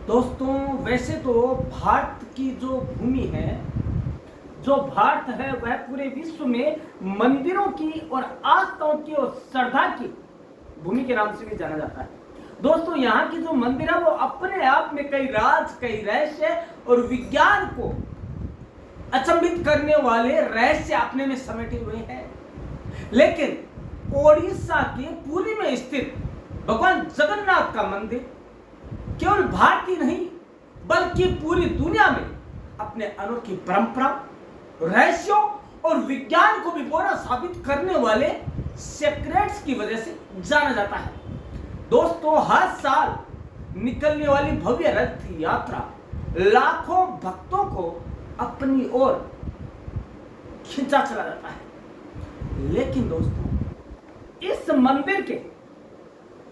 दोस्तों, वैसे तो भारत की जो भूमि है, जो भारत है, वह पूरे विश्व में मंदिरों की और आस्थाओं की और श्रद्धा की भूमि के नाम से भी जाना जाता है। दोस्तों, यहाँ की जो मंदिर है वो अपने आप में कई राज, कई रहस्य और विज्ञान को अचंभित करने वाले रहस्य अपने में समेटे हुए हैं। लेकिन ओडिशा के पुरी में स्थित भगवान जगन्नाथ का मंदिर केवल भारत ही नहीं बल्कि पूरी दुनिया में अपने अनोखी परंपरा, रहस्यों और विज्ञान को भी बोरा साबित करने वाले सेक्रेट्स की वजह से जाना जाता है। दोस्तों, हर साल निकलने वाली भव्य रथ यात्रा लाखों भक्तों को अपनी ओर खींचा चला जाता है। लेकिन दोस्तों, इस मंदिर के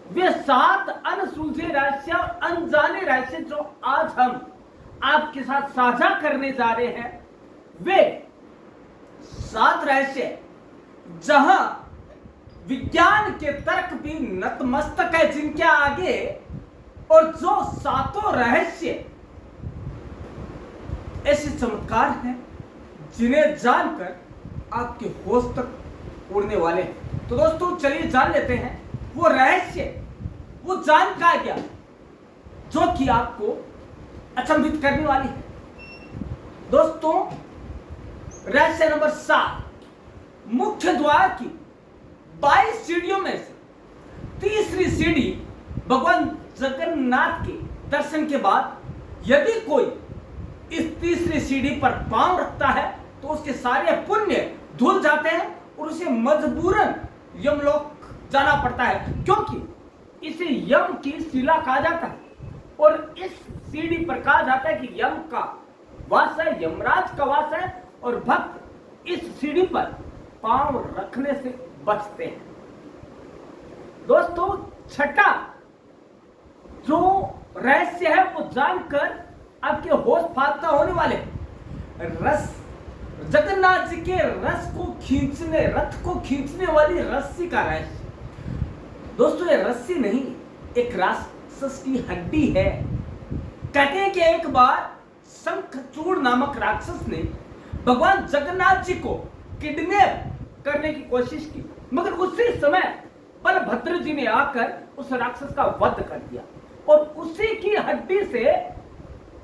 वे 7 अनसुलझे रहस्य और अनजाने रहस्य जो आज हम आपके साथ साझा करने जा रहे हैं, वे 7 रहस्य जहां विज्ञान के तर्क भी नतमस्तक है जिनके आगे, और जो 7 रहस्य ऐसे चमत्कार हैं जिन्हें जानकर आपके होश तक उड़ने वाले हैं। तो दोस्तों, चलिए जान लेते हैं वो रहस्य, वो जानकारियां जो कि आपको अचंभित करने वाली है। दोस्तों, रहस्य नंबर 7, मुख्य द्वार की 22 सीढ़ियों में से तीसरी सीढ़ी भगवान जगन्नाथ के दर्शन के बाद यदि कोई इस तीसरी सीढ़ी पर पांव रखता है तो उसके सारे पुण्य धुल जाते हैं और उसे मजबूरन यमलोक जाना पड़ता है, क्योंकि इसे यम की शिला कहा जाता है। और इस सीढ़ी पर कहा जाता है कि यम का वास है, यमराज का वास है, और भक्त इस सीढ़ी पर पांव रखने से बचते हैं। दोस्तों, छठा जो रहस्य है वो जानकर आपके होश फाख्ता होने वाले रस, जगन्नाथ जी के रथ को खींचने वाली रस्सी का रहस्य। दोस्तों, ये रस्सी नहीं, एक राक्षस की हड्डी है। कहते हैं कि एक बार शंखचूड़ नामक राक्षस ने भगवान जगन्नाथ जी को किडनैप करने की कोशिश की, मगर उसी समय बलभद्र जी ने आकर उस राक्षस का वध कर दिया और उसी की हड्डी से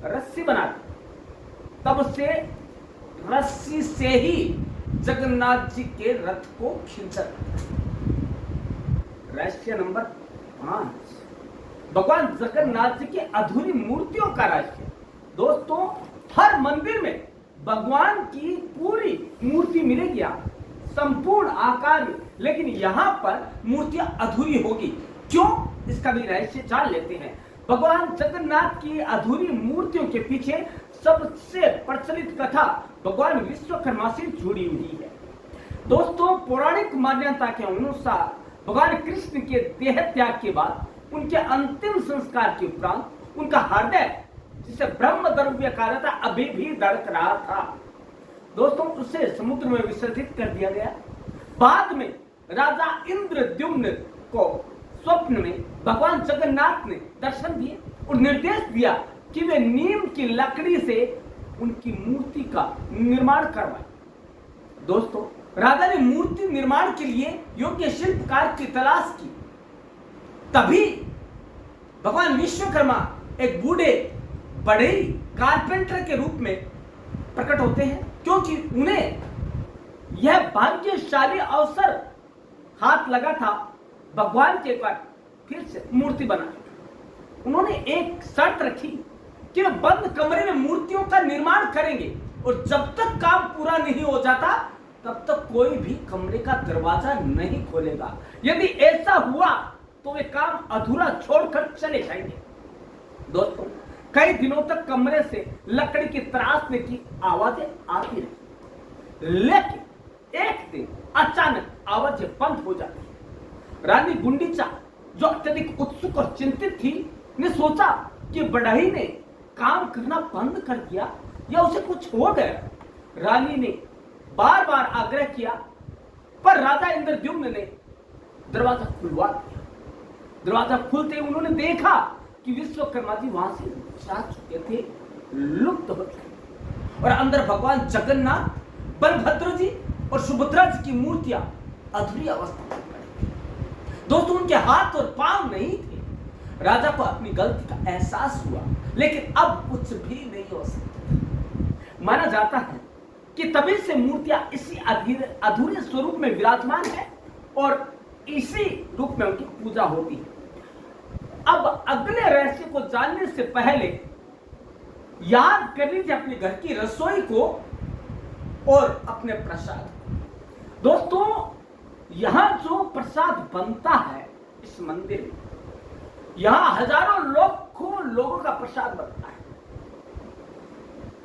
रस्सी बना दी। तब से रस्सी से ही जगन्नाथ जी के रथ को खींचा। रहस्य नंबर 5, भगवान जगन्नाथ जी की अधूरी मूर्तियों का रहस्य। दोस्तों, हर मंदिर में भगवान की पूरी मूर्ति मिलेगी आप, संपूर्ण आकार में, लेकिन यहां पर मूर्तियां अधूरी होगी। क्यों? इसका भी रहस्य जान लेते हैं। भगवान जगन्नाथ की अधूरी मूर्तियों के पीछे सबसे प्रचलित कथा भगवान विश्वकर्मा से जुड़ी हुई है। दोस्तों, पौराणिक मान्यता के अनुसार भगवान कृष्ण के देह त्याग के बाद उनके अंतिम संस्कार के उपरांत उनका हृदय, जिसे ब्रह्म द्रव्य कहा जाता, अभी भी धड़क रहा था। दोस्तों, उसे समुद्र में विसर्जित कर दिया गया। बाद में राजा इंद्रद्युम्न को स्वप्न में भगवान जगन्नाथ ने दर्शन दिए और निर्देश दिया कि वे नीम की लकड़ी से उनकी मूर्ति का निर्माण करवाए। दोस्तों, राजा ने मूर्ति निर्माण के लिए योग्य शिल्पकार की तलाश की। तभी भगवान विश्वकर्मा एक बूढ़े बढ़ई कारपेंटर के रूप में प्रकट होते हैं, क्योंकि उन्हें यह भाग्यशाली अवसर हाथ लगा था भगवान के पास फिर से मूर्ति बनाने। उन्होंने एक शर्त रखी कि वे बंद कमरे में मूर्तियों का निर्माण करेंगे और जब तक काम पूरा नहीं हो जाता तब तक कोई भी कमरे का दरवाजा नहीं खोलेगा। यदि ऐसा हुआ तो वे काम अधूरा छोड़कर चले जाएंगे। दोस्तों, कई दिनों तक कमरे से लकड़ी की तराशने की आवाजें आती रही, लेकिन एक दिन अचानक आवाजें बंद हो जाती। रानी गुंडीचा, जो अत्यधिक उत्सुक और चिंतित थी, ने सोचा कि बढ़ई ने काम करना बंद कर दिया या उसे कुछ हो गया। रानी ने बार बार आग्रह किया, पर राजा इंद्रद्युम्न ने दरवाजा खुलवा दिया। दरवाजा खुलते उन्होंने देखा कि विश्वकर्मा जी वहां से जा चुके थे, लुप्त हो चुके, और अंदर भगवान जगन्नाथ, बलभद्र जी और सुभद्रा जी की मूर्तियां अधूरी अवस्था में पड़ी। दोस्तों, उनके हाथ और पांव नहीं थे। राजा को अपनी गलती का एहसास हुआ, लेकिन अब कुछ भी नहीं हो सकता। माना जाता है कि तभी से मूर्तियां इसी अधूरे स्वरूप में विराजमान है और इसी रूप में उनकी पूजा होती है। अब अगले रहस्य को जानने से पहले याद कर लीजिए अपने घर की रसोई को और अपने प्रसाद को। दोस्तों, यहां जो प्रसाद बनता है इस मंदिर में, यहां हजारों लोगों का प्रसाद बनता है।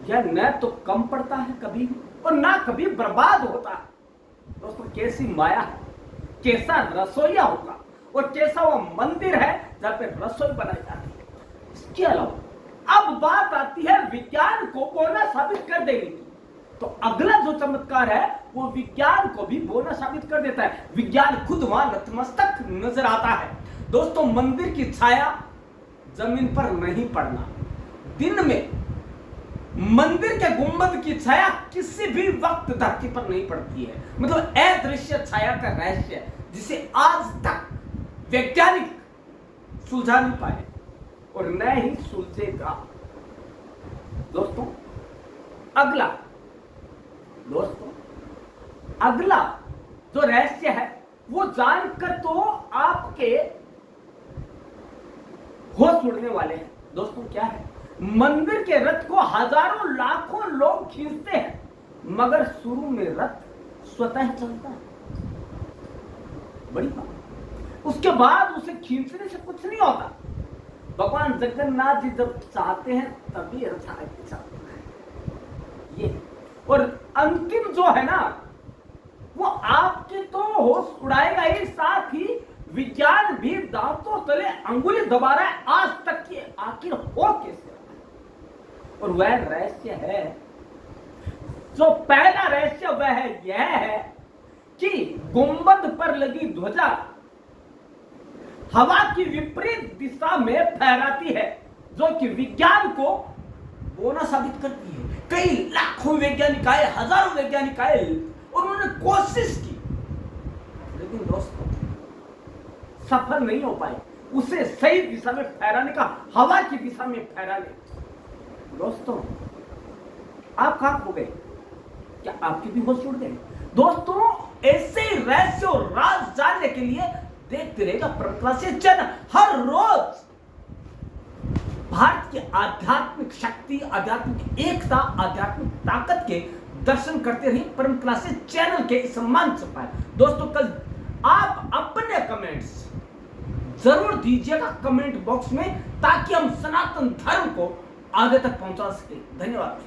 यह न तो कम पड़ता है कभी और ना कभी बर्बाद होता है। दोस्तों, कैसी माया है, कैसा रसोईया होगा और कैसा वो मंदिर है जहां पे रसोई बनाई जाती है। इसके अलावा अब बात आती है विज्ञान को बोना साबित कर देने की। तो अगला जो चमत्कार है वो विज्ञान को भी बोना साबित कर देता है। विज्ञान खुद वहां नतमस्तक नजर आता है। दोस्तों, मंदिर की छाया जमीन पर नहीं पड़ना। दिन में मंदिर के गुंबद की छाया किसी भी वक्त धरती पर नहीं पड़ती है। मतलब अदृश्य छाया का रहस्य जिसे आज तक वैज्ञानिक सुलझा नहीं पाए और न ही सुलझेगा। दोस्तों, अगला जो रहस्य है वो जानकर तो आपके होश उड़ने वाले हैं। दोस्तों, क्या है? मंदिर के रथ को हजारों लाखों लोग खींचते हैं, मगर शुरू में रथ स्वतः चलता है। बड़ी बात। उसके बाद उसे खींचने से कुछ नहीं होता। भगवान जगन्नाथ जी जब चाहते हैं तभी रथ आगे चलता है। ये और अंतिम जो है ना, वो आपके तो होश उड़ाएगा ही, साथ ही विज्ञान भी दांतों तले अंगुली दबा रहा है आज तक कि आखिर हो कैसे। और वह रहस्य है, जो पहला रहस्य वह यह है कि गुंबद पर लगी ध्वजा हवा की विपरीत दिशा में फहराती है, जो कि विज्ञान को बोना साबित करती है। कई लाखों वैज्ञानिक आए, हजारों वैज्ञानिक आए और उन्होंने कोशिश की, लेकिन दोस्तों सफल नहीं हो पाए उसे सही दिशा में फहराने का, हवा की दिशा में फहराने। दोस्तों, आप कहां खो गए? क्या आपके भी होश उड़ गए? दोस्तों, ऐसे ही रहस्य और राज जानने के लिए देखते रहेगा परंपरा से चैनल। हर रोज भारत की आध्यात्मिक शक्ति, आध्यात्मिक एकता, आध्यात्मिक ताकत के दर्शन करते रहिए परंपरा से चैनल के इस मंच पर। दोस्तों, कल आप अपने कमेंट्स जरूर दीजिएगा कमेंट बॉक्स में, ताकि हम सनातन धर्म को आगे तक पहुंचा सके। धन्यवाद।